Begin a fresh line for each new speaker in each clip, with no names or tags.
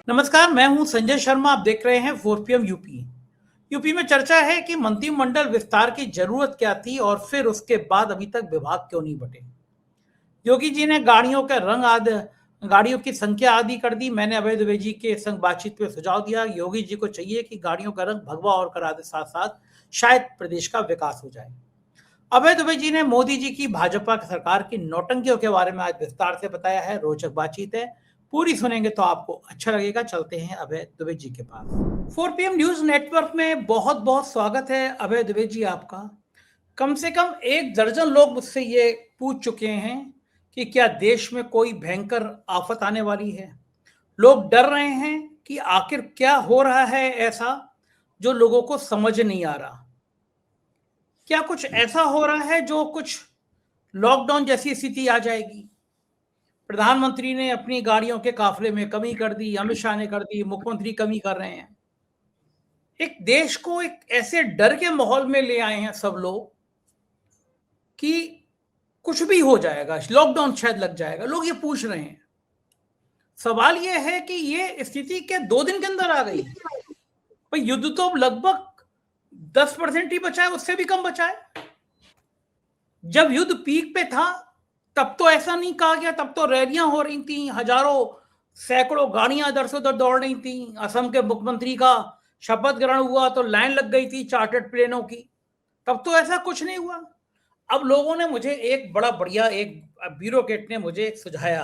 नमस्कार, मैं हूं संजय शर्मा। आप देख रहे हैं 4 PM यूपी। यूपी में चर्चा है कि मंत्रिमंडल विस्तार की जरूरत क्या थी और फिर उसके बाद अभी तक विभाग क्यों नहीं बटे। योगी जी ने गाड़ियों की संख्या आदि कर दी। मैंने अभय द्विवेदी जी के संग बातचीत में सुझाव दिया, योगी जी को चाहिए कि गाड़ियों का रंग भगवा और करा दे, साथ साथ शायद प्रदेश का विकास हो जाए। अभय दुबे जी ने मोदी जी की भाजपा की सरकार की नौटंकियों के बारे में आज विस्तार से बताया है। रोचक बातचीत है, पूरी सुनेंगे तो आपको अच्छा लगेगा। चलते हैं अभय दुबे जी के पास। 4 PM न्यूज नेटवर्क में बहुत बहुत स्वागत है अभय दुबे जी आपका। कम से कम 1 दर्जन लोग मुझसे ये पूछ चुके हैं कि क्या देश में कोई भयंकर आफत आने वाली है। लोग डर रहे हैं कि आखिर क्या हो रहा है ऐसा जो लोगों को समझ नहीं आ रहा। क्या कुछ ऐसा हो रहा है जो कुछ लॉकडाउन जैसी स्थिति आ जाएगी। प्रधानमंत्री ने अपनी गाड़ियों के काफिले में कमी कर दी, अमित शाह ने कर दी, मुख्यमंत्री कमी कर रहे हैं। एक देश को एक ऐसे डर के माहौल में ले आए हैं सब लोग कि कुछ भी हो जाएगा, लॉकडाउन शायद लग जाएगा। लोग ये पूछ रहे हैं। सवाल ये है कि ये स्थिति के 2 दिन के अंदर आ गई। भाई युद्ध तो लगभग 10% ही बचा है, उससे भी कम बचा है। जब युद्ध पीक पे था तब तो ऐसा नहीं कहा गया, तब तो रैलियां हो रही थी, हजारों सैकड़ों गाड़ियां इधर से उधर दौड़ रही थी। असम के मुख्यमंत्री का शपथ ग्रहण हुआ तो लाइन लग गई थी चार्टर्ड प्लेनों की। तब तो ऐसा कुछ नहीं हुआ। अब लोगों ने मुझे एक बड़ा बढ़िया एक ब्यूरोक्रेट ने मुझे सुझाया।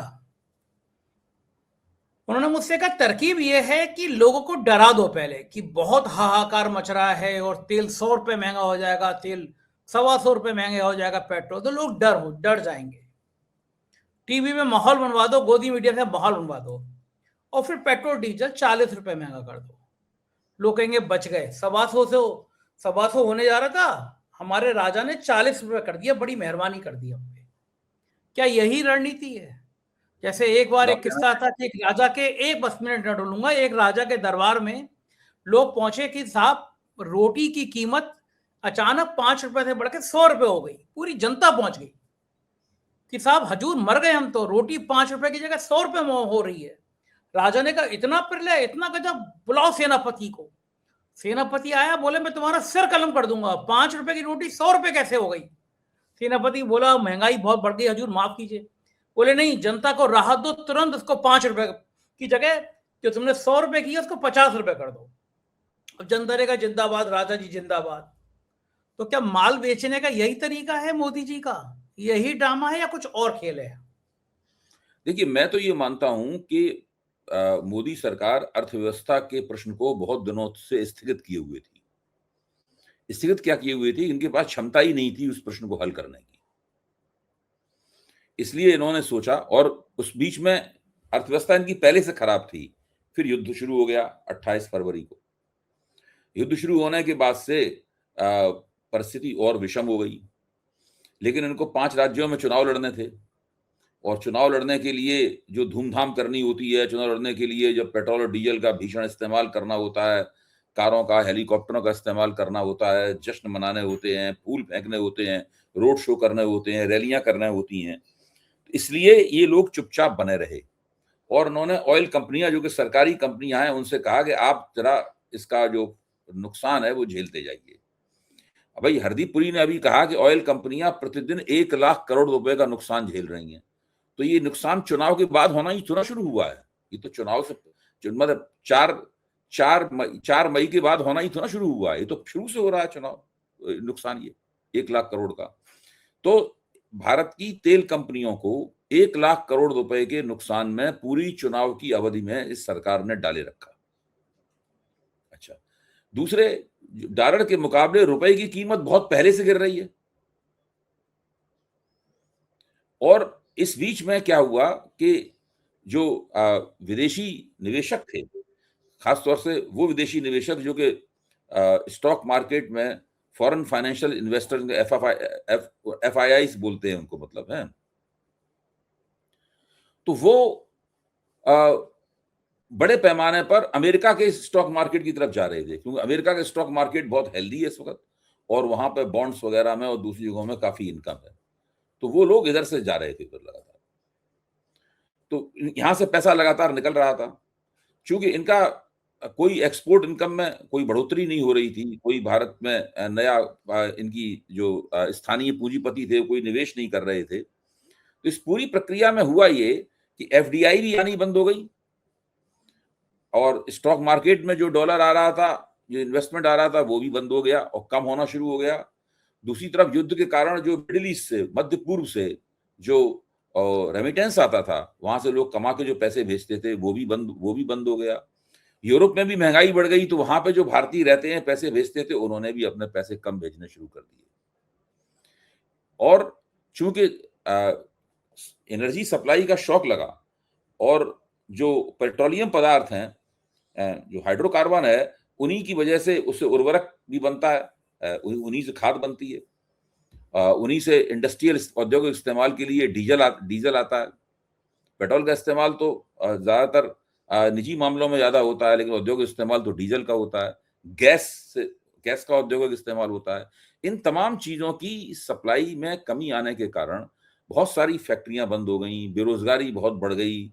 उन्होंने मुझसे कहा तरकीब यह है कि लोगों को डरा दो पहले कि बहुत हाहाकार मच रहा है और तेल 100 रुपए महंगा हो जाएगा, तेल 125 रुपए महंगा हो जाएगा, पेट्रोल, तो लोग डर जाएंगे। टीवी में माहौल बनवा दो, गोदी मीडिया से माहौल बनवा दो और फिर पेट्रोल डीजल 40 रुपए महंगा कर दो। लोग कहेंगे बच गए। 125 होने जा रहा था, हमारे राजा ने 40 रुपए कर दिया, बड़ी मेहरबानी कर दी हम पे। क्या यही रणनीति है? जैसे एक बार एक किस्सा था कि एक राजा के, एक बस मिनट न डूलूंगा, एक राजा के दरबार में लोग पहुंचे कि साहब रोटी की कीमत अचानक 5 रुपए से बढ़कर 100 रुपए हो गई। पूरी जनता पहुंच गई कि साहब हजूर मर गए हम, तो रोटी 5 रुपए की जगह 100 रुपए हो रही है। राजा ने कहा इतना प्रलय, इतना गजब, बुलाओ सेनापति को। सेनापति आया, बोले मैं तुम्हारा सिर कलम कर दूंगा, 5 रुपए की रोटी 100 रुपए कैसे हो गई। सेनापति बोला महंगाई बहुत बढ़ गई हजूर, माफ कीजिए। बोले नहीं, जनता को राहत दो, तुरंत उसको 5 रुपए की जगह जो तुमने 100 रुपए की है उसको 50 रुपए कर दो। अब जनता ने कहा जिंदाबाद राजा जी जिंदाबाद। तो क्या माल बेचने का यही तरीका है मोदी जी का? यही ड्रामा है या कुछ और खेल है?
देखिए, मैं तो ये मानता हूँ कि मोदी सरकार अर्थव्यवस्था के प्रश्न को बहुत दिनों से स्थगित किए हुए थी। स्थगित क्या किए हुए थी? इनके पास क्षमता ही नहीं थी उस प्रश्न को हल करने की। इसलिए इन्होंने सोचा, और उस बीच में अर्थव्यवस्था इनकी पहले से खराब थी। फिर युद्ध शुरू हो गया 28 फरवरी को। युद्ध शुरू होने के बाद से परिस्थिति और विषम हो गई। लेकिन इनको 5 राज्यों में चुनाव लड़ने थे, और चुनाव लड़ने के लिए जो धूमधाम करनी होती है, चुनाव लड़ने के लिए जब पेट्रोल और डीजल का भीषण इस्तेमाल करना होता है, कारों का, हेलीकॉप्टरों का इस्तेमाल करना होता है, जश्न मनाने होते हैं, फूल फेंकने होते हैं, रोड शो करने होते हैं, रैलियां करने होती हैं। इसलिए ये लोग चुपचाप बने रहे, और उन्होंने ऑयल कंपनियां, जो कि सरकारी कंपनियां हैं, उनसे कहा कि आप जरा इसका जो नुकसान है वो झेलते जाइए। भाई हरदीप पुरी ने अभी कहा कि ऑयल कंपनियां प्रतिदिन 1 लाख करोड़ रुपए का नुकसान झेल रही हैं। तो ये नुकसान चुनाव के बाद होना ही थोड़ा शुरू हुआ है। ये तो चुनाव से मतलब 4 मई के बाद होना ही थोड़ा शुरू हुआ है। ये तो शुरू से हो रहा है चुनाव नुकसान, ये 1 लाख करोड़ का। तो भारत की तेल कंपनियों को 1 लाख करोड़ रुपए के नुकसान में पूरी चुनाव की अवधि में इस सरकार ने डाले रखा। अच्छा, दूसरे, डॉलर के मुकाबले रुपए की कीमत बहुत पहले से गिर रही है। और इस बीच में क्या हुआ कि जो विदेशी निवेशक थे, खासतौर से वो विदेशी निवेशक जो कि स्टॉक मार्केट में फॉरेन फाइनेंशियल इन्वेस्टर्स, FII बोलते हैं उनको, मतलब है, तो वो बड़े पैमाने पर अमेरिका के स्टॉक मार्केट की तरफ जा रहे थे, क्योंकि अमेरिका का स्टॉक मार्केट बहुत हेल्दी है इस वक्त, और वहां पे बॉन्ड्स वगैरह में और दूसरी जगहों में काफी इनकम है। तो वो लोग इधर से जा रहे थे उधर लगातार, तो यहां से पैसा लगातार निकल रहा था। चूंकि इनका कोई एक्सपोर्ट इनकम में कोई बढ़ोतरी नहीं हो रही थी, कोई भारत में नया इनकी जो स्थानीय पूंजीपति थे कोई निवेश नहीं कर रहे थे, तो इस पूरी प्रक्रिया में हुआ ये कि एफडीआई भी आनी बंद हो गई और स्टॉक मार्केट में जो डॉलर आ रहा था, जो इन्वेस्टमेंट आ रहा था, वो भी बंद हो गया और कम होना शुरू हो गया। दूसरी तरफ युद्ध के कारण जो मिडिल ईस्ट से, मध्य पूर्व से जो रेमिटेंस आता था, वहां से लोग कमा के जो पैसे भेजते थे, वो भी बंद हो गया। यूरोप में भी महंगाई बढ़ गई, तो वहां पे जो भारतीय रहते हैं पैसे भेजते थे, उन्होंने भी अपने पैसे कम भेजने शुरू कर दिए। और चूंकि एनर्जी सप्लाई का शॉक लगा और जो पेट्रोलियम पदार्थ हैं, जो हाइड्रोकार्बन है, उन्हीं की वजह से उससे उर्वरक भी बनता है, उन्हीं से खाद बनती है, उन्हीं से इंडस्ट्रियल औद्योगिक इस्तेमाल के लिए डीजल आता है। पेट्रोल का इस्तेमाल तो ज्यादातर निजी मामलों में ज्यादा होता है, लेकिन औद्योगिक इस्तेमाल तो डीजल का होता है। गैस का औद्योगिक इस्तेमाल होता है। इन तमाम चीजों की सप्लाई में कमी आने के कारण बहुत सारी फैक्ट्रियां बंद हो गई, बेरोजगारी बहुत बढ़ गई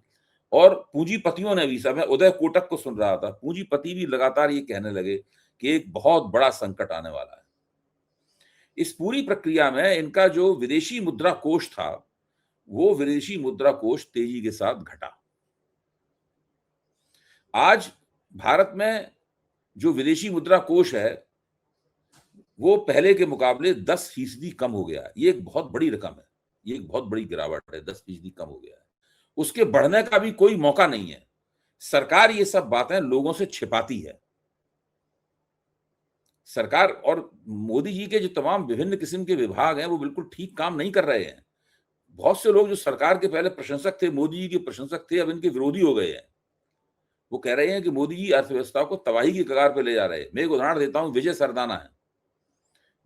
और पूंजीपतियों ने भी, सब मैं उदय कोटक को सुन रहा था, पूंजीपति भी लगातार ये कहने लगे कि एक बहुत बड़ा संकट आने वाला है। इस पूरी प्रक्रिया में इनका जो विदेशी मुद्रा कोष था, वो विदेशी मुद्रा कोष तेजी के साथ घटा। आज भारत में जो विदेशी मुद्रा कोष है, वो पहले के मुकाबले 10% कम हो गया है। ये एक बहुत बड़ी रकम है, ये एक बहुत बड़ी गिरावट है, 10% कम हो गया है। उसके बढ़ने का भी कोई मौका नहीं है। सरकार ये सब बातें लोगों से छिपाती है। सरकार और मोदी जी के जो तमाम विभिन्न किस्म के विभाग हैं, वो बिल्कुल ठीक काम नहीं कर रहे हैं। बहुत से लोग जो सरकार के पहले प्रशंसक थे, मोदी जी के प्रशंसक थे, अब इनके विरोधी हो गए हैं। वो कह रहे हैं कि मोदी जी अर्थव्यवस्था को तबाही की कगार पे ले जा रहे हैं। मैं एक उदाहरण देता हूं, विजय सरदाना है।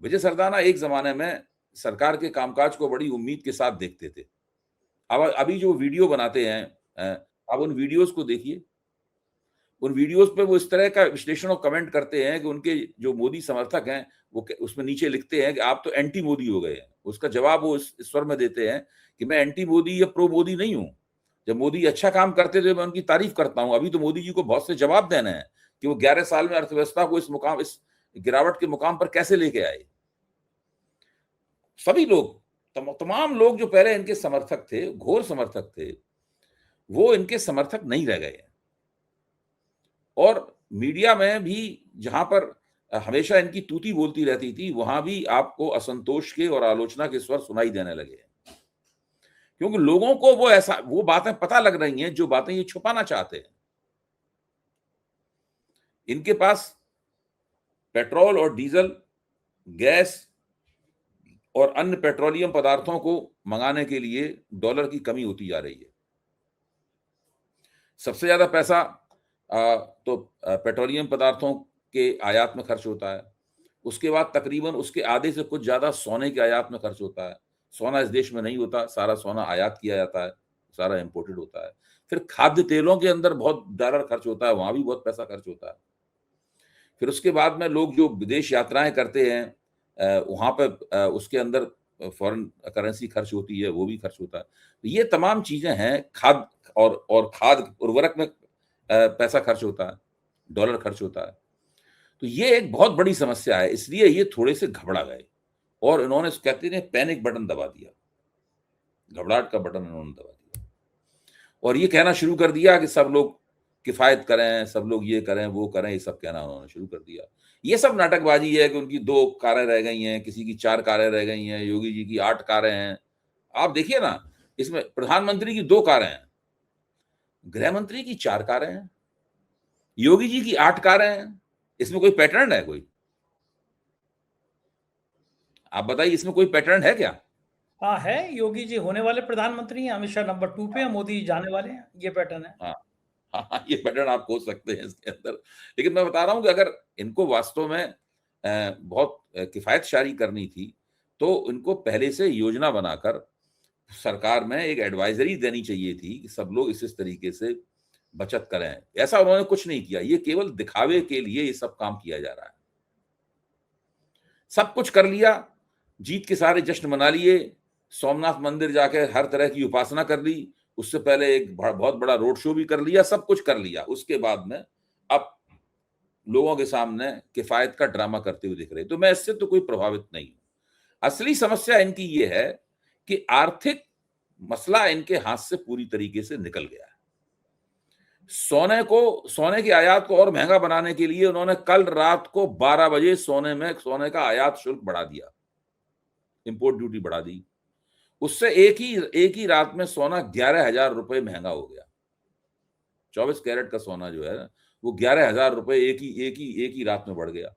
विजय सरदाना एक जमाने में सरकार के कामकाज को बड़ी उम्मीद के साथ देखते थे। अब अभी जो वीडियो बनाते हैं, अब उन वीडियोस को देखिए। उन वीडियोस पे वो इस तरह का विश्लेषण और कमेंट करते हैं कि उनके जो मोदी समर्थक हैं, वो उसमें नीचे लिखते हैं कि आप तो एंटी मोदी हो गए हैं। उसका जवाब वो इस स्वर में देते हैं कि मैं एंटी मोदी या प्रो मोदी नहीं हूं। जब मोदी अच्छा काम करते थे, मैं उनकी तारीफ करता हूं। अभी तो मोदी जी को बहुत से जवाब देने हैं कि वो 11 साल में अर्थव्यवस्था को इस गिरावट के मुकाम पर कैसे लेके आए। सभी लोग, तमाम लोग जो पहले इनके समर्थक थे, घोर समर्थक थे, वो इनके समर्थक नहीं रह गए। और मीडिया में भी जहां पर हमेशा इनकी तूती बोलती रहती थी, वहां भी आपको असंतोष के और आलोचना के स्वर सुनाई देने लगे हैं, क्योंकि लोगों को वो बातें पता लग रही हैं जो बातें ये छुपाना चाहते हैं। इनके पास पेट्रोल और डीजल, गैस और अन्य पेट्रोलियम पदार्थों को मंगाने के लिए डॉलर की कमी होती जा रही है। सबसे ज्यादा पैसा तो पेट्रोलियम पदार्थों के आयात में खर्च होता है। उसके बाद तकरीबन उसके आधे से कुछ ज्यादा सोने के आयात में खर्च होता है। सोना इस देश में नहीं होता, सारा सोना आयात किया जाता है, सारा इंपोर्टेड होता है। फिर खाद्य तेलों के अंदर बहुत डॉलर खर्च होता है, वहां भी बहुत पैसा खर्च होता है। फिर उसके बाद में लोग जो विदेश यात्राएं करते हैं, वहां पर उसके अंदर फॉरेन करेंसी खर्च होती है, वो भी खर्च होता है। तो ये तमाम चीजें हैं। खाद उर्वरक में पैसा खर्च होता है, डॉलर खर्च होता है। तो ये एक बहुत बड़ी समस्या है। इसलिए ये थोड़े से घबरा गए और इन्होंने, कहते हैं, पैनिक बटन दबा दिया, घबराहट का बटन इन्होंने दबा दिया और ये कहना शुरू कर दिया कि सब लोग किफायत करें, सब लोग ये करें, वो करें, ये सब कहना उन्होंने शुरू कर दिया। ये सब नाटकबाजी है कि उनकी 2 कारें रह गई हैं, किसी की 4 कारें रह गई हैं, योगी जी की 8 कारें हैं। आप देखिए ना, इसमें प्रधानमंत्री की 2 कारें हैं, गृह मंत्री की 4 कारें हैं, योगी जी की 8 कारें हैं। इसमें कोई पैटर्न है? कोई आप बताइए, इसमें कोई पैटर्न है क्या?
हाँ है, योगी जी होने वाले प्रधानमंत्री हैं, अमित शाह नंबर 2 पे है, मोदी जाने वाले हैं, ये पैटर्न है।
हाँ हाँ, ये पैटर्न आप खोज सकते हैं इसके अंदर। लेकिन मैं बता रहा हूं कि अगर इनको वास्तव में बहुत किफायतशारी करनी थी, तो इनको पहले से योजना बनाकर सरकार में एक एडवाइजरी देनी चाहिए थी कि सब लोग इस तरीके से बचत करें। ऐसा उन्होंने कुछ नहीं किया। ये केवल दिखावे के लिए ये सब काम किया जा रहा है। सब कुछ कर लिया, जीत के सारे जश्न मना लिए, सोमनाथ मंदिर जाकर हर तरह की उपासना कर ली, उससे पहले एक बहुत बड़ा रोड शो भी कर लिया, सब कुछ कर लिया। उसके बाद में अब लोगों के सामने किफायत का ड्रामा करते हुए दिख रहे। तो मैं इससे तो कोई प्रभावित नहीं हूं। असली समस्या इनकी ये है कि आर्थिक मसला इनके हाथ से पूरी तरीके से निकल गया है। सोने की आयात को और महंगा बनाने के लिए उन्होंने कल रात को 12 बजे सोने का आयात शुल्क बढ़ा दिया, इंपोर्ट ड्यूटी बढ़ा दी। उससे एक ही रात में सोना 11,000 रुपए महंगा हो गया। 24 कैरेट का सोना जो है वो 11,000 रुपए एक ही रात में बढ़ गया।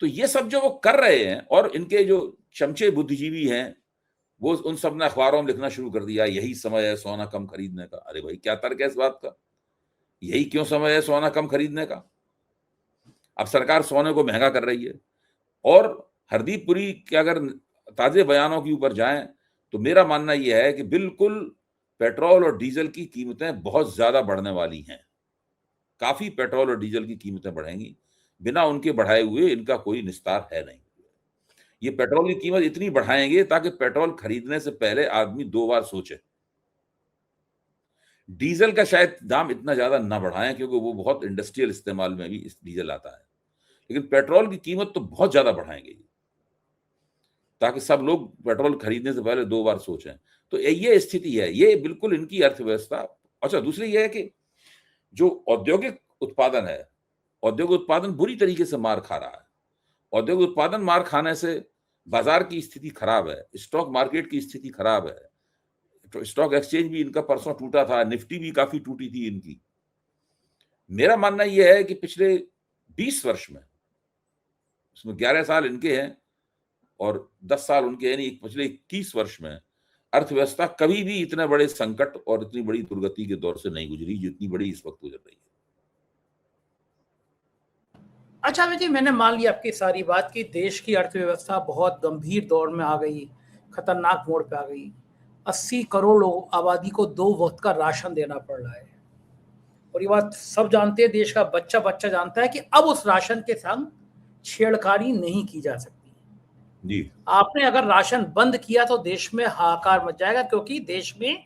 तो ये सब जो वो कर रहे हैं, और इनके जो चमचे बुद्धिजीवी हैं वो उन सब ने अखबारों में लिखना शुरू कर दिया, यही समय है सोना कम खरीदने का। अरे भाई, क्या तर्क है इस बात का? यही क्यों समय है सोना कम खरीदने का? अब सरकार सोने को महंगा कर रही है। और हरदीप पुरी के अगर ताजे बयानों के ऊपर जाएं तो मेरा मानना यह है कि बिल्कुल पेट्रोल और डीजल की कीमतें बहुत ज्यादा बढ़ने वाली हैं। काफी पेट्रोल और डीजल की कीमतें बढ़ेंगी। बिना उनके बढ़ाए हुए इनका कोई निस्तार है नहीं। ये पेट्रोल की कीमत इतनी बढ़ाएंगे ताकि पेट्रोल खरीदने से पहले आदमी 2 बार सोचे। डीजल का शायद दाम इतना ज्यादा ना बढ़ाएं, क्योंकि वो बहुत इंडस्ट्रियल इस्तेमाल में भी इस डीजल आता है। लेकिन पेट्रोल की कीमत तो बहुत ज्यादा बढ़ाएंगे, ताकि सब लोग पेट्रोल खरीदने से पहले 2 बार सोचें। तो ये स्थिति है, ये बिल्कुल इनकी अर्थव्यवस्था। अच्छा, दूसरी ये है कि जो औद्योगिक उत्पादन है, औद्योगिक उत्पादन बुरी तरीके से मार खा रहा है। औद्योगिक उत्पादन मार खाने से बाजार की स्थिति खराब है, स्टॉक मार्केट की स्थिति खराब है। तो स्टॉक एक्सचेंज भी इनका परसों टूटा था, निफ्टी भी काफी टूटी थी इनकी। मेरा मानना यह है कि पिछले 20 वर्ष में, उसमें 11 साल इनके हैं और 10 साल उनके हैं, नहीं, पिछले 21 वर्ष में अर्थव्यवस्था कभी भी इतने बड़े संकट और इतनी बड़ी दुर्गति के दौर से नहीं गुजरी जितनी बड़ी इस वक्त गुजर रही है।
अच्छा अमित जी, मैंने मान लिया आपकी सारी बात कि देश की अर्थव्यवस्था बहुत गंभीर दौर में आ गई, खतरनाक मोड़ पे आ गई। 80 करोड़ लोग आबादी को 2 वक्त का राशन देना पड़ रहा है, और ये बात सब जानते हैं, देश का बच्चा बच्चा जानता है कि अब उस राशन के संग छेड़खानी नहीं की जा सकती।
जी,
आपने अगर राशन बंद किया तो देश में हाहाकार मच जाएगा, क्योंकि देश में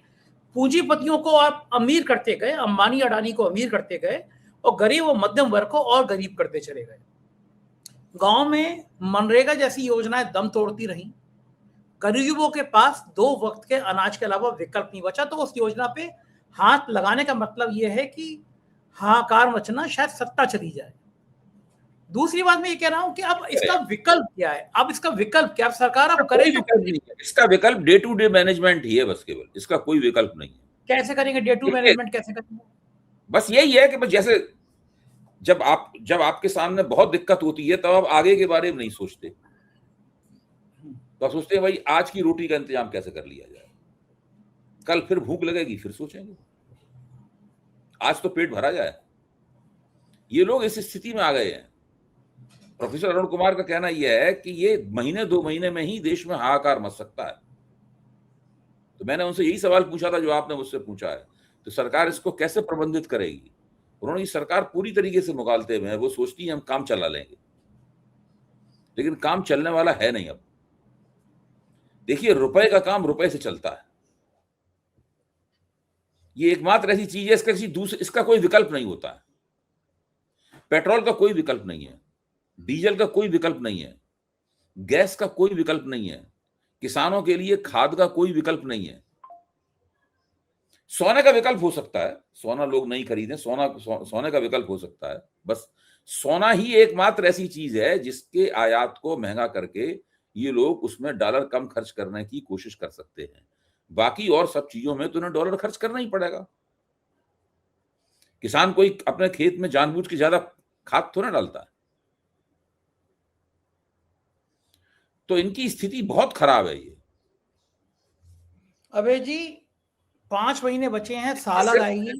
पूंजीपतियों को आप अमीर करते गए, अंबानी अडानी को अमीर करते गए, और गरीब और मध्यम वर्ग को और गरीब करते चले गए। गांव में मनरेगा जैसी योजनाएं दम तोड़ती रहीं, गरीबों के पास 2 वक्त के अनाज के अलावा विकल्प नहीं बचा। तो उस योजना पे हाथ लगाने का मतलब यह है कि हाहाकार मचना, शायद सत्ता चली जाए। दूसरी बात मैं ये कह रहा हूं कि अब इसका विकल्प क्या है? अब इसका विकल्प क्या सरकार अब करेगी?
इसका विकल्प डे टू डे मैनेजमेंट ही है बस, केवल। इसका कोई विकल्प नहीं है।
कैसे करेंगे डे टू मैनेजमेंट? कैसे करेंगे?
बस यही है कि जैसे जब आपके सामने बहुत दिक्कत होती है तब आप आगे के बारे में नहीं सोचते, तो आप सोचते हैं भाई आज की रोटी का इंतजाम कैसे कर लिया जाए, कल फिर भूख लगेगी फिर सोचेंगे, आज तो पेट भरा जाए। ये लोग इस स्थिति में आ गए हैं। प्रोफेसर अरुण कुमार का कहना यह है कि ये महीने 2 महीने में ही देश में हाहाकार मच सकता है। तो मैंने उनसे यही सवाल पूछा था जो आपने मुझसे पूछा है, तो सरकार इसको कैसे प्रबंधित करेगी? उन्होंने ये सरकार पूरी तरीके से मुगालते में है, वो सोचती है हम काम चला लेंगे, लेकिन काम चलने वाला है नहीं। अब देखिए, रुपए का काम रुपए से चलता है। ये एकमात्र ऐसी चीज है, इसका कोई विकल्प नहीं होता है। पेट्रोल का कोई विकल्प नहीं है, डीजल का कोई विकल्प नहीं है, गैस का कोई विकल्प नहीं है, किसानों के लिए खाद का कोई विकल्प नहीं है। सोने का विकल्प हो सकता है, सोना लोग नहीं खरीदें, सोने का विकल्प हो सकता है। बस सोना ही एकमात्र ऐसी चीज है जिसके आयात को महंगा करके ये लोग उसमें डॉलर कम खर्च करने की कोशिश कर सकते हैं। बाकी और सब चीजों में तो उन्हें डॉलर खर्च करना ही पड़ेगा। किसान कोई अपने खेत में जानबूझ के ज्यादा खाद थोड़ा डालता है। तो इनकी स्थिति बहुत खराब है। ये
अबे जी 5 महीने बचे हैं, साल आएगी।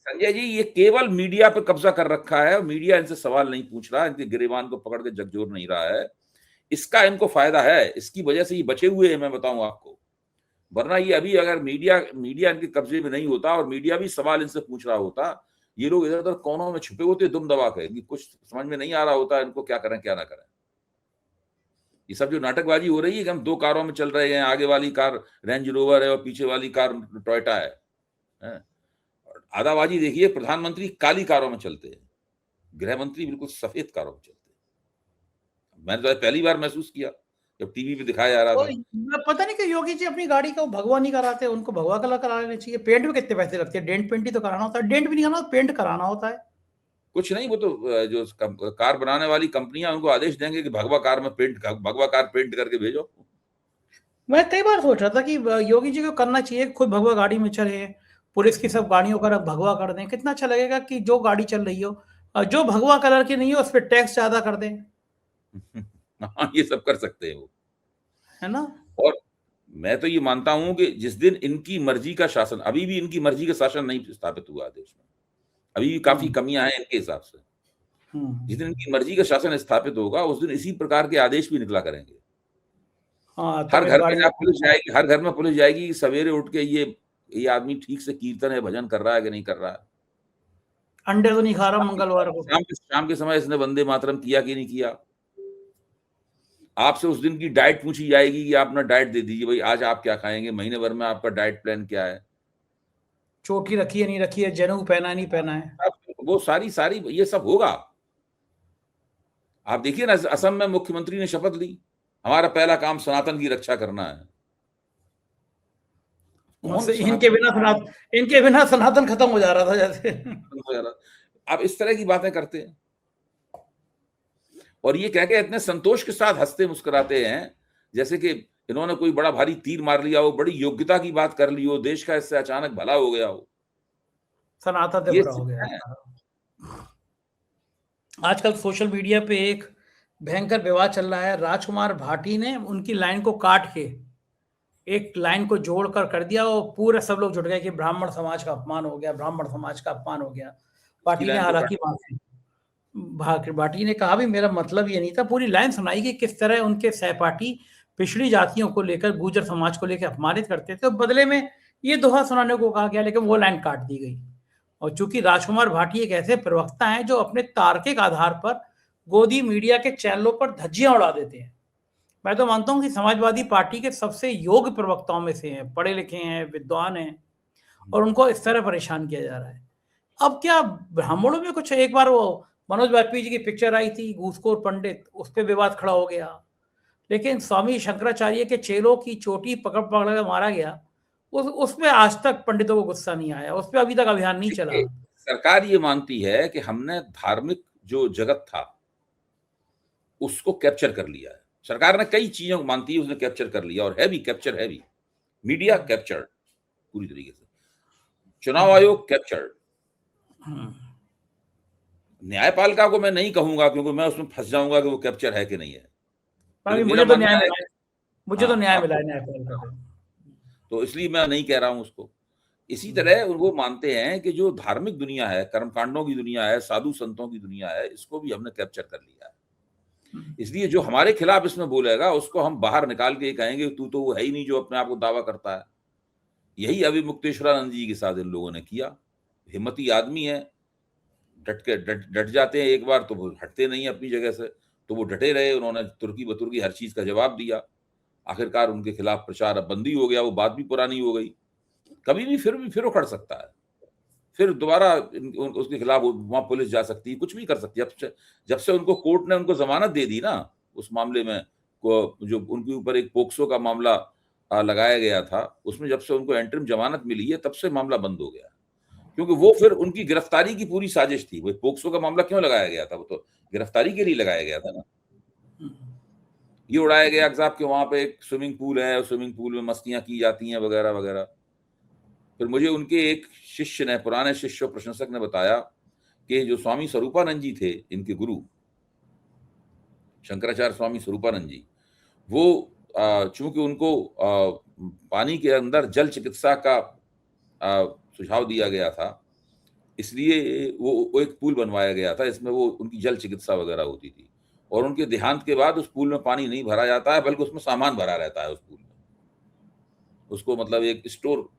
संजय जी, ये केवल मीडिया पे कब्जा कर रखा है, मीडिया इनसे सवाल नहीं पूछ रहा, इनके गिरेबान को पकड़ के झकझोर नहीं रहा है। इसका इनको फायदा है, इसकी वजह से ये बचे हुए हैं, मैं बताऊं आपको। वरना ये अभी अगर मीडिया इनके कब्जे में नहीं होता और मीडिया भी सवाल इनसे पूछ रहा होता, ये लोग इधर उधर कोनों में छुपे होते दुम दबा के, कुछ समझ में नहीं आ रहा होता इनको क्या करें क्या ना करें। ये सब जो नाटकबाजी हो रही है कि हम 2 कारों में चल रहे हैं, आगे वाली कार रेंज रोवर है और पीछे वाली कार टोयोटा है, हैं? और आदाबाजी देखिए, प्रधानमंत्री काली कारों में चलते हैं, गृह मंत्री बिल्कुल सफेद कारों में चलते हैं। मैंने तो आज पहली बार महसूस किया जब टीवी पे दिखाया जा रहा
तो
था।
पता नहीं कि योगी जी अपनी गाड़ी का भगवा नहीं कराते, उनको भगवा कलर करा लेना चाहिए। पेंट में कितने पैसे लगते हैं? डेंट पेंट ही तो कराना होता है। डेंट भी नहीं कराना, पेंट कराना होता है।
कुछ नहीं, वो तो जो कार बनाने वाली कंपनियां उनको आदेश देंगे कि भगवा कार पेंट करके भेजो।
मैं कई बार सोच रहा था कि योगी जी को करना चाहिए, खुद भगवा गाड़ी में चले, पुलिस की सब गाड़ियों का रंग भगवा कर दें। कितना अच्छा लगेगा कि जो गाड़ी चल रही हो, जो भगवा कलर की नहीं हो उस पर टैक्स ज्यादा कर दें,
हाँ, ये सब कर सकते हैं वो,
है ना।
और मैं तो ये मानता हूं कि जिस दिन इनकी मर्जी का शासन, अभी भी इनकी मर्जी का शासन नहीं स्थापित हुआ देश में, अभी भी काफी कमियां हैं इनके हिसाब से। जिस दिन इनकी मर्जी का शासन स्थापित होगा उस दिन इसी प्रकार के आदेश भी निकला करेंगे।
हाँ,
हर
तब इस
घर में
गाड़ी में
जहाँ पुलिस जाएगी, हर घर में पुलिस जाएगी कि सवेरे उठ के ये आदमी ठीक से कीर्तन है, भजन कर रहा है कि नहीं कर रहा है,
अंडे तो नहीं खा रहा मंगलवार को।
शाम के समय इसने वंदे मातरम किया कि नहीं किया। आपसे उस दिन की डाइट पूछी जाएगी कि आप अपना डाइट दे दीजिए, भाई आज आप क्या खाएंगे, महीने भर में आपका डाइट प्लान क्या है,
चोटी रखी है नहीं रखी है, जनेऊ पहना है नहीं पहना है।
वो सारी सारी ये सब होगा। आप देखिए ना, असम में मुख्यमंत्री ने शपथ ली, हमारा पहला काम सनातन की रक्षा करना है।
इनके बिना सनातन खत्म हो जा रहा था जैसे।
आप इस तरह की बातें करते हैं और ये कह के इतने संतोष के साथ हंसते मुस्कुराते हैं जैसे कि इन्होंने कोई बड़ा भारी तीर मार लिया हो, बड़ी योग्यता की बात कर ली हो, देश का इससे अचानक भला हो गया हो।
सनातन से
ये
बुरा हो गया। आजकल सोशल मीडिया पे एक भयंकर विवाद चल रहा है। राजकुमार भाटी ने उनकी लाइन को काट के एक लाइन को जोड़कर कर दिया और पूरे सब लोग जुट गए कि ब्राह्मण समाज का अपमान हो गया, ब्राह्मण समाज का अपमान हो गया। भाटी ने हालांकि भाटी ने कहा भी मेरा मतलब ये नहीं था, पूरी लाइन सुनाई कि किस तरह उनके सहपाठी पिछड़ी जातियों को लेकर, गुर्जर समाज को लेकर अपमानित करते थे, तो बदले में ये दोहा सुनाने को कहा गया, लेकिन वो लाइन काट दी गई। और चूंकि राजकुमार भाटी एक ऐसे प्रवक्ता हैं जो अपने तार्किक आधार पर गोदी मीडिया के चैनलों पर धज्जियां उड़ा देते हैं। मैं तो मानता हूं कि समाजवादी पार्टी के सबसे योग्य प्रवक्ताओं में से हैं, पढ़े लिखे हैं, विद्वान हैं, और उनको इस तरह परेशान किया जा रहा है। अब क्या ब्राह्मणों में कुछ, एक बार वो मनोज वाजपेयी जी की पिक्चर आई थी घूसखोर पंडित, उस पर विवाद खड़ा हो गया, लेकिन स्वामी शंकराचार्य के चेलों की चोटी पकड़ पकड़ कर मारा गया, उसमें आज तक पंडितों को गुस्सा नहीं आया, उस पर अभी तक अभियान नहीं चला।
सरकार ये मानती है कि हमने धार्मिक जो जगत था उसको कैप्चर कर लिया है। सरकार ने कई चीजों को मानती है उसने कैप्चर कर लिया, और है भी कैप्चर, है भी मीडिया कैप्चर्ड पूरी तरीके से, चुनाव आयोग कैप्चर्ड। न्यायपालिका को मैं नहीं कहूंगा क्योंकि मैं उसमें फंस जाऊंगा कि वो कैप्चर है कि नहीं है।
मुझे तो न्याय मिला है, मुझे तो न्याय मिला है न्यायपालिका को,
तो इसलिए मैं नहीं कह रहा हूं उसको। इसी तरह वो मानते हैं कि जो धार्मिक दुनिया है, कर्मकांडों की दुनिया है, साधु संतों की दुनिया है, इसको भी हमने कैप्चर कर लिया है। इसलिए जो हमारे खिलाफ इसमें बोलेगा उसको हम बाहर निकाल के कहेंगे तू तो वो है ही नहीं जो अपने आप को दावा करता है। यही अभी मुक्तेश्वरानंद जी के साथ इन लोगों ने किया। हिम्मती आदमी है, डट जाते हैं एक बार तो वो हटते नहीं अपनी जगह से, तो वो डटे रहे, उन्होंने तुर्की बतुर्की हर चीज का जवाब दिया। आखिरकार उनके खिलाफ प्रचार अब बंदी हो गया, वो बात भी पुरानी हो गई। कभी भी फिर उखड़ सकता है, फिर दोबारा उसके खिलाफ वहां पुलिस जा सकती है, कुछ भी कर सकती है। जब से उनको कोर्ट ने उनको जमानत दे दी ना उस मामले में, जो उनके ऊपर एक पोक्सो का मामला लगाया गया था, उसमें जब से उनको एंटरिम जमानत मिली है तब से मामला बंद हो गया, क्योंकि वो फिर उनकी गिरफ्तारी की पूरी साजिश थी। वो पोक्सो का मामला क्यों लगाया गया था? वो तो गिरफ्तारी के लिए लगाया गया था ना। ये उड़ाया गया साहब कि वहां पे एक स्विमिंग पूल है, स्विमिंग पूल में मस्तियां की जाती हैं वगैरह वगैरह। फिर मुझे उनके एक शिष्य ने, पुराने शिष्य प्रशंसक ने बताया कि जो स्वामी स्वरूपानंद जी थे, इनके गुरु शंकराचार्य स्वामी स्वरूपानंद जी, वो चूंकि उनको पानी के अंदर जल चिकित्सा का सुझाव दिया गया था, इसलिए वो एक पूल बनवाया गया था, इसमें वो उनकी जल चिकित्सा वगैरह होती थी। और उनके देहांत के बाद उस पूल में पानी नहीं भरा जाता है, बल्कि उसमें सामान भरा रहता है उस पूल में। उसको मतलब एक स्टोर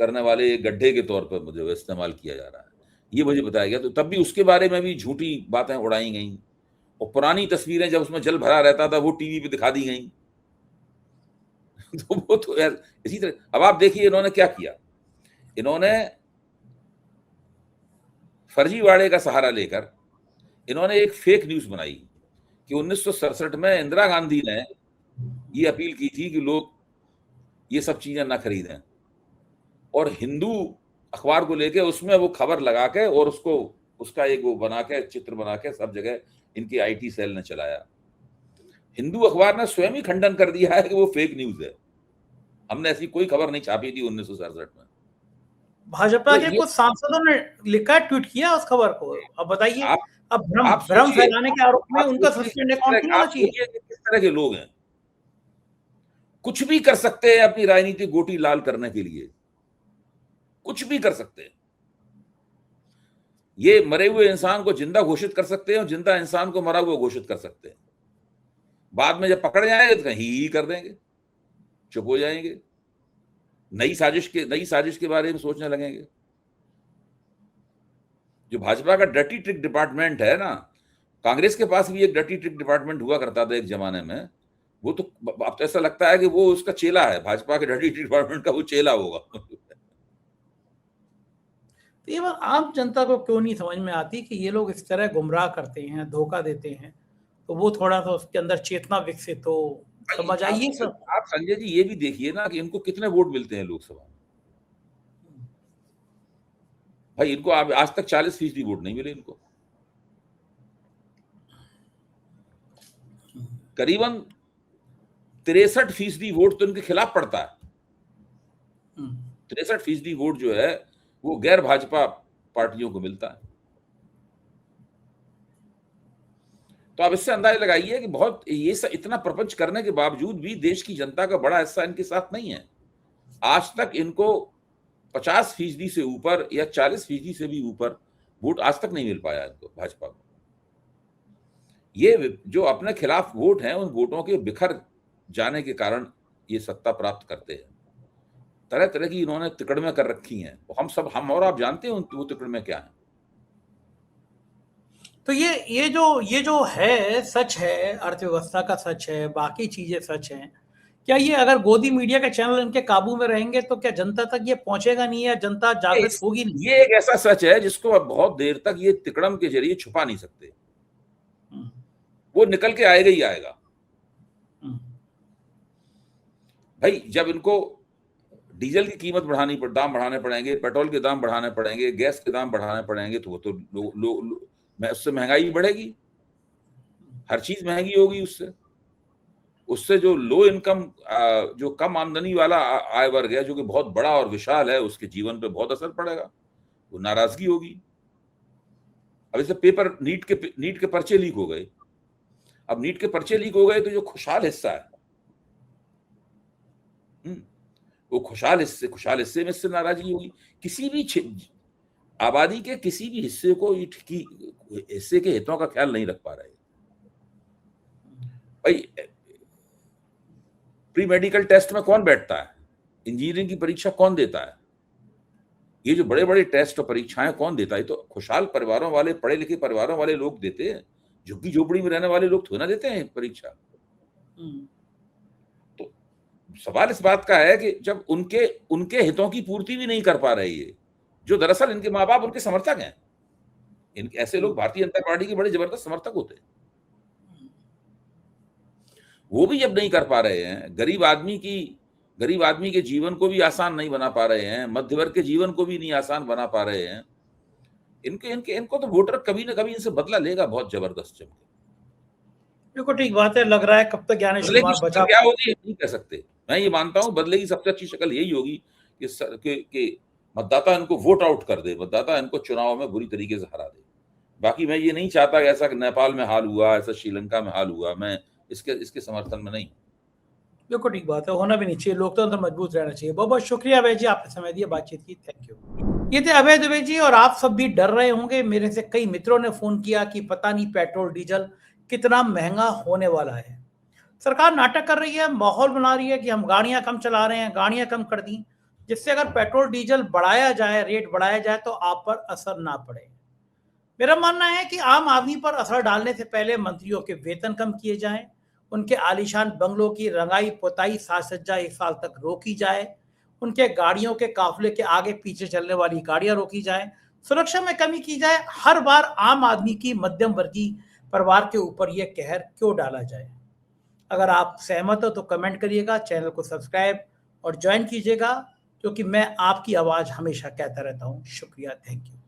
करने वाले एक गड्ढे के तौर पर मुझे इस्तेमाल किया जा रहा है, ये मुझे बताया गया। तो तब भी उसके बारे में भी झूठी बातें उड़ाई गई। और पुरानी तस्वीरें जब उसमें जल भरा रहता था वो टीवी पे दिखा दी गई। तो वो तो यार इसी तरह अब आप देखिए इन्होंने क्या किया, इन्होंने फर्जीवाड़े का सहारा लेकर इन्होंने एक फेक न्यूज बनाई कि 1967 में इंदिरा गांधी ने ये अपील की थी कि लोग ये सब चीजें ना खरीदें, और हिंदू अखबार को लेके उसमें वो खबर लगा के और उसको उसका एक वो बना के चित्र बना के सब जगह इनकी आईटी सेल ने चलाया। हिंदू अखबार ने स्वयं ही खंडन कर दिया है कि वो फेक न्यूज है, हमने ऐसी कोई खबर नहीं छापी थी 1967 में।
भाजपा
तो
के
ये
कुछ सांसदों ने लिखा, ट्वीट किया उस खबर को। अब बताइए,
आप
अब भ्रम
आप
भ्रम
सोचिए,
फैलाने के आरोप में
आप
उनका
सोचिए
सस्पेंड
किस
अकाउंट
तरह
नहीं होना
आप
चाहिए।
सोचिए कि किस तरह के लोग हैं, कुछ भी कर सकते हैं अपनी राजनीति गोटी लाल करने के लिए, कुछ भी कर सकते हैं। ये मरे हुए इंसान को जिंदा घोषित कर सकते हैं और जिंदा इंसान को मरा हुआ घोषित कर सकते हैं। बाद में जब पकड़ जाएंगे तो कहीं ही कर देंगे, चुप हो जाएंगे, नई साजिश के बारे में सोचने लगेंगे। जो भाजपा का डर्टी ट्रिक डिपार्टमेंट है ना, कांग्रेस के पास भी एक डर्टी ट्रिक डिपार्टमेंट हुआ करता था एक जमाने में, वो तो अब तो ऐसा लगता है कि वो उसका चेला है, भाजपा के डर्टी ट्रिक डिपार्टमेंट का वो चेला होगा।
तो ये बात आम जनता को क्यों नहीं समझ में आती कि ये लोग इस तरह गुमराह करते हैं, धोखा देते हैं, तो वो थोड़ा सा उसके अंदर चेतना विकसित हो, समझ आइए सब।
आप संजय जी ये भी देखिए ना कि इनको कितने वोट मिलते हैं लोकसभा में। भाई इनको आज तक 40% वोट नहीं मिले इनको, करीबन 63% वोट तो इनके खिलाफ पड़ता है। 63% वोट जो है वो गैर भाजपा पार्टियों को मिलता है। तो आप इससे अंदाजा लगाइए कि बहुत ये सब इतना प्रपंच करने के बावजूद भी देश की जनता का बड़ा हिस्सा इनके साथ नहीं है। आज तक इनको 50% से ऊपर या 40% से भी ऊपर वोट आज तक नहीं मिल पाया इनको, भाजपा को। ये जो अपने खिलाफ वोट हैं उन वोटों के बिखर जाने के कारण ये सत्ता प्राप्त करते हैं। तरह तरह की इन्होंने तिकड़में कर रखी हैं, हम और आप जानते हैं वो तिकड़में क्या है।
तो ये जो है सच है, अर्थव्यवस्था का सच है, बाकी चीजें सच हैं। क्या ये अगर गोदी मीडिया के चैनल इनके काबू में रहेंगे तो क्या जनता तक ये पहुंचेगा नहीं, या जनता जागृत होगी नहीं?
ये एक ऐसा सच है जिसको अब बहुत देर तक ये तिकड़म के जरिए छुपा नहीं सकते, वो निकल के आएगा ही आएगा। भाई जब इनको डीजल की कीमत दाम बढ़ाने पड़ेंगे, पेट्रोल के दाम बढ़ाने पड़ेंगे, गैस के दाम बढ़ाने पड़ेंगे, तो वो तो उससे महंगाई बढ़ेगी, हर चीज महंगी होगी। उससे जो लो इनकम, जो कम आमदनी वाला आय वर्ग है, जो कि बहुत बड़ा और विशाल है, उसके जीवन पे बहुत असर पड़ेगा, वो नाराजगी होगी। अब इसे नीट के पर्चे लीक हो गए। अब नीट के पर्चे लीक हो गए तो जो खुशहाल हिस्सा है, वो खुशहाल हिस्से में इससे नाराजगी होगी। किसी भी आबादी के किसी भी हिस्से को हिस्से के हितों का ख्याल नहीं रख पा रहे। भाई प्री मेडिकल टेस्ट में कौन बैठता है, इंजीनियरिंग की परीक्षा कौन देता है, ये जो बड़े बड़े टेस्ट और परीक्षाएं कौन देता है? तो खुशहाल परिवारों वाले, पढ़े लिखे परिवारों वाले लोग देते हैं, झुग्गी झोपड़ी में रहने वाले लोग थोड़ा ना देते हैं परीक्षा। तो सवाल इस बात का है कि जब उनके हितों की पूर्ति भी नहीं कर पा रहे ये, जो दरअसल इनके माँ बाप उनके समर्थक हैं, इनके ऐसे लोग भारतीय जनता पार्टी के बड़े जबरदस्त समर्थक होते हैं, वो भी जब नहीं कर पा रहे हैं, गरीब आदमी के जीवन को भी आसान नहीं बना पा रहे हैं, मध्य वर्ग के जीवन को भी नहीं आसान बना पा रहे हैं, इनको तो वोटर कभी ना कभी इनसे बदला लेगा बहुत जबरदस्त चमके।
देखो ठीक बात है, लग रहा है कब तक ज्ञानेश कुमार बचा,
क्या होगी नहीं कह सकते। मैं ये मानता हूं बदले की सबसे अच्छी शक्ल यही होगी कि मतदाता इनको वोट आउट कर दे, मतदाता इनको चुनाव में बुरी तरीके से हरा दे। बाकी मैं ये नहीं चाहता कि ऐसा नेपाल में हाल हुआ, ऐसा श्रीलंका में हाल हुआ, मैं इसके समर्थन में नहीं।
बिल्कुल ठीक बात है, होना भी नहीं चाहिए, लोकतंत्र मजबूत रहना चाहिए। बहुत बहुत शुक्रिया अभय जी, आपने समय दिया, बातचीत की, थैंक यू। ये थे अभय दुबे जी। और आप सब भी डर रहे होंगे, मेरे से कई मित्रों ने फोन किया कि पता नहीं पेट्रोल डीजल कितना महंगा होने वाला है। सरकार नाटक कर रही है, माहौल बना रही है कि हम गाड़ियां कम चला रहे हैं, गाड़ियां कम कर दी, जिससे अगर पेट्रोल डीजल बढ़ाया जाए, रेट बढ़ाया जाए तो आप पर असर ना पड़े। मेरा मानना है कि आम आदमी पर असर डालने से पहले मंत्रियों के वेतन कम किए जाएं, उनके आलीशान बंगलों की रंगाई पोताई साज सज्जा 1 साल तक रोकी जाए, उनके गाड़ियों के काफिले के आगे पीछे चलने वाली गाड़ियां रोकी जाएं, सुरक्षा में कमी की जाए। हर बार आम आदमी की मध्यम वर्गीय परिवार के ऊपर यह कहर क्यों डाला जाए? अगर आप सहमत हो तो कमेंट करिएगा, चैनल को सब्सक्राइब और ज्वाइन कीजिएगा, क्योंकि मैं आपकी आवाज़ हमेशा कहता रहता हूँ। शुक्रिया, थैंक यू।